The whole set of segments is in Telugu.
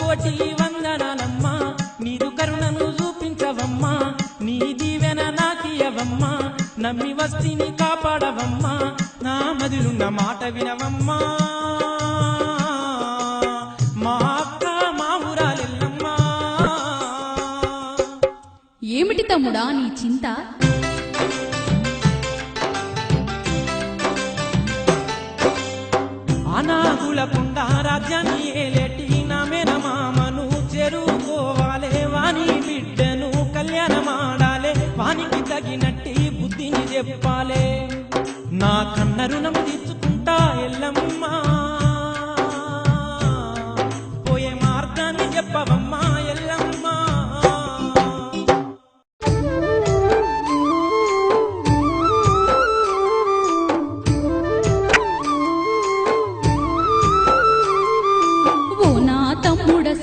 కోటి వందనాలమ్మా నీదు కరుణను చూపించవమ్మా నీ దీవెన నాకియవమ్మా నమ్మి వస్తిని కాపాడవమ్మా నా మదిలున్న మాట వినవమ్మా మా అక్క మా ఊరాలెల్లమ్మా. ఏమిటి తమ్ముడా నీ చింత? అనాగులకుండా రాజ్యాన్ని ఏలేటి నా మేనమామను చేరుకోవాలే వాని బిడ్డను కళ్యాణమాడాలే వానికి తగినట్టి బుద్ధిని చెప్పాలే నా కన్న రుణం తీర్చుకుంటా ఎల్లమ్మా పోయే మార్గాన్ని చెప్పవమ్మా ఎల్లమ్మా.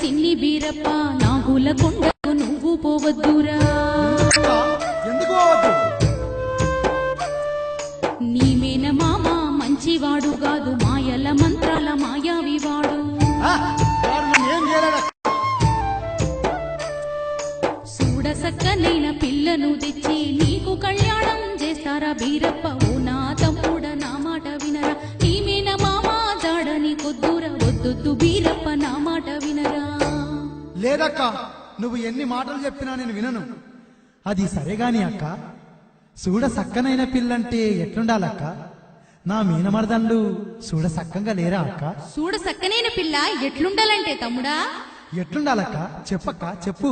సిన్ని బీరప్ప నాగుల కొండకు నువ్వు పోవద్దురా. నీ మేనమామ మంచివాడు కాదు మాయల మంత్రాల మాయావివాడు. చూడసక్కనైన పిల్లను తెచ్చి నీకు కళ్యాణం చేస్తారా బీరప్ప? ఓ నా తమ్ముడ నా మాట వినరా, నీ మేనమామ జాడని కొద్దురా, వద్దొద్దు బీరప్ప నా మాట వినరా. లేదక్క, నువ్వు ఎన్ని మాటలు చెప్పినా నేను వినను. అది సరేగాని అక్క, చూడ సక్కనైన పిల్లంటే ఎట్లుండాలక్క? నా మీనమరదండు చూడ సక్కంగా లేరా అక్క? చూడ సక్కనైన పిల్ల ఎట్లుండాలంటే తమ్ముడా? ఎట్లుండాలక్క చెప్పక్క, చెప్పు.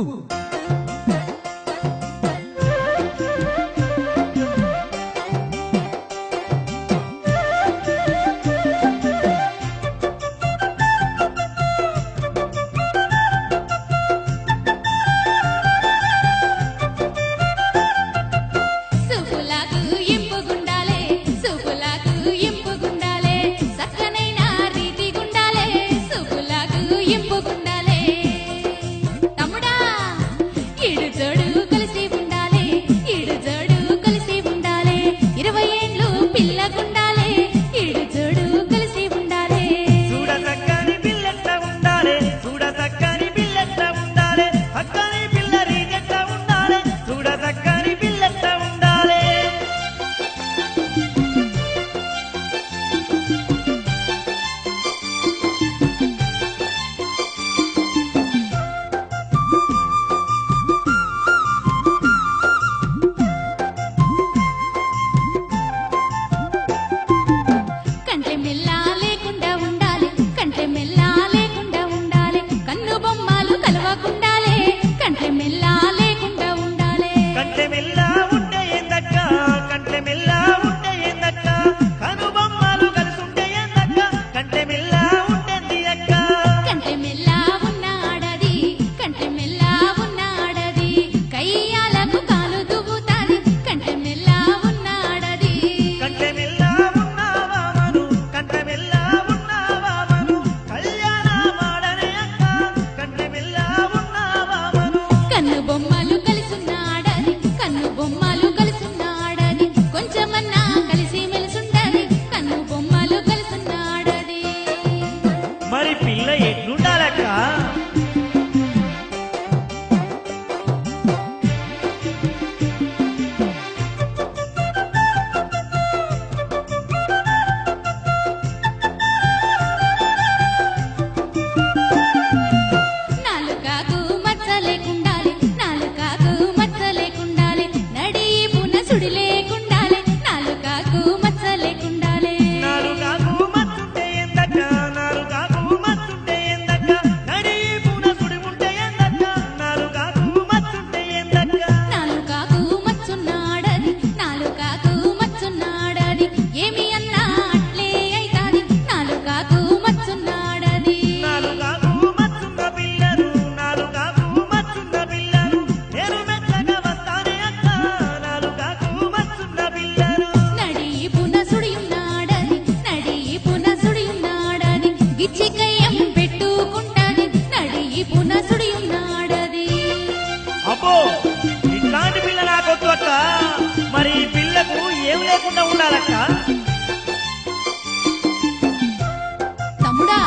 తమ్ముడా,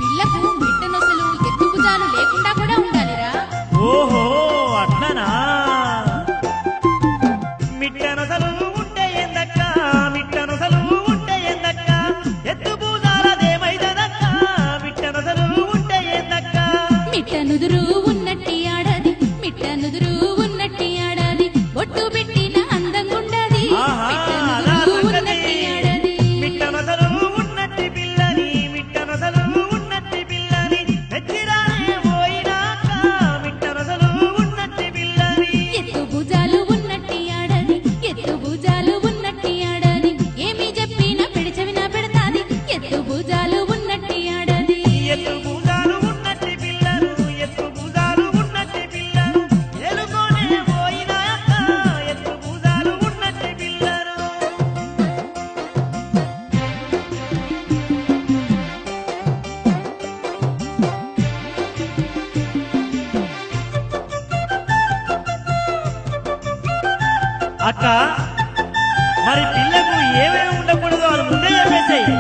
పిల్లకు బిడ్డ నొసలు ఎత్తుభుజాలు లేకుండా అక్క మరి పిల్లకు ఏమేమి ఉండకూడదో అది ముందే చెప్పేసాయి.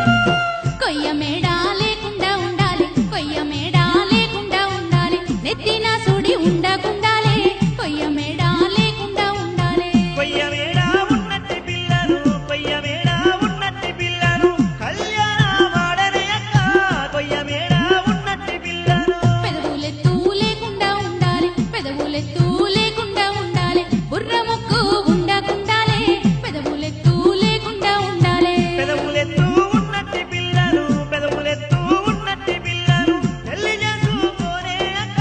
కొయ్య మేడ లేకుండా ఉండాలి, కొయ్య మేడ లేకుండా ఉండాలి, నెత్తిన సుడి ఉండకుండాలి, కొయ్య మేడ లేకుండా ఉండాలి. కొయ్య మేడ ఉన్నట్టి పిల్లను, కొయ్య మేడ ఉన్నట్టి పిల్లను కళ్యాణమాడనే అక్క. కొయ్య మేడ ఉన్నట్టి పిల్లను పెదవులెత్తు లేకుండా ఉండాలి, పెదవులెత్తు లేకుండా ఉండాలి, బుర్ర ముక్కు ఉండకుండాలి, పెదవులెత్తు లేకుండా ఉండాలి. పెదవులెత్తు ఉన్నట్టి పిల్లను, పెదవులెత్తు ఉన్నట్టి పిల్లను పెళ్లి చేసుకోనే అక్క.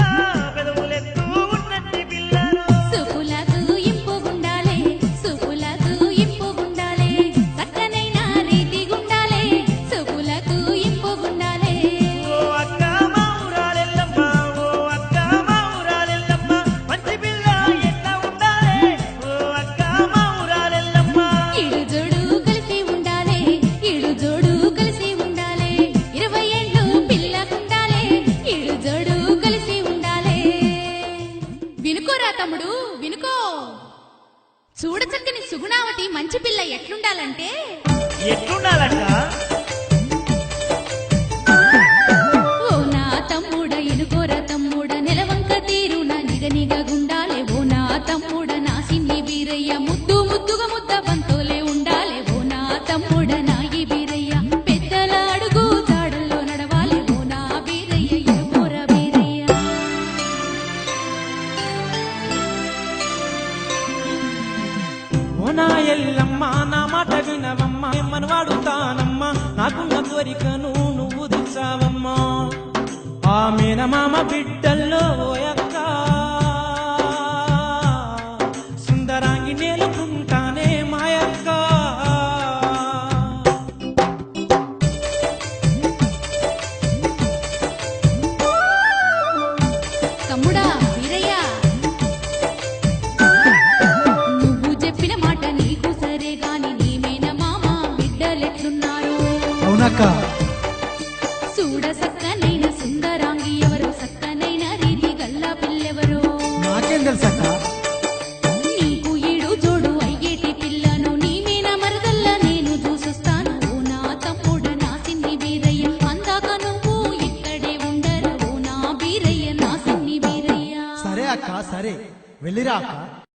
పెదవులెత్తు ఉన్నట్టి పిల్లను సుకులకు ఇంపుగుండాలి, సుకులకు ఇంపుగుండాలి, చక్కనైన రీతి గుండాలి, సుకులకు ఇంపుగుండాలి. ఓ అక్క మా ఊరాలెల్లమ్మ, ఓ అక్క మా ఊరాలెల్లమ్మ మంచి పిల్ల ఎట్లా ఉండాలి. ఓ అక్క మా ఊరాలెల్లమ్మ ఇడు జోడు కలిసి ఉండాలి, ఇడు జోడు కలిసి ఉండాలి, 20 ఏళ్ళు పిల్లకుండాలి, ఇడు జోడు కలిసి ఉండాలి. వినుకోరా తమ్ముడు వినుకో, చూడచక్కని సుగుణావతి మంచి పిల్ల ఎట్లుండాలంటే ఎట్లుండాలక్క. ఓ నా తమ్ముడ ఇనుకోర తమ్ముడ నెలవంక తీరున నిగనిగ గుండాలే, ఓ నా తమ్ముడ నా సిన్ని బీరయ్య ముద్దు ముద్దుగా ముద్ద బంతోలే ఉండాలే, ఓ నా తమ్ముడ నా ఈ బీరయ్య పెద్దల అడుగు జాడల్లో నడవాలి, ఓ నా బీరయ్య ఇనుకోర బీరయ్య. ఓ నా ఎల్లమ్మ నా మాట వినవమ్మ, ఎమ్మను వాడుతానమ్మా, నాకున్న కోరికను నువ్వు తెచ్చావమ్మా. ఆ మేనమామ బిడ్డల్లో ఓయక్క సుందరాంగి నేలుకుంటానే మాయక్క. తమ్ముడా వీరయ్య, నువ్వు చెప్పిన మాట నీకు సరే గాని నీ మేనమామ బిడ్డలెట్లున్నారు? అవునక్క, చూడ సక్కనైన సుందరాంగి ఎవరు, సక్కనైన రీతి గల్లా పిల్లెవరు? నాకేం తెలుసక్క. నీకు ఈడు జోడు అయ్యేటి పిల్లను నీ మీన మరదల్ల నేను చూసొస్తాను, ఓ నా తమ్ముడ నా సిన్ని బీరయ్య, అందాక నువ్వు ఇక్కడే ఉండరు, ఓ నా బీరయ్య నా సిన్ని బీరయ్య. సరే అక్క, సరే వెళ్ళిరా అక్క.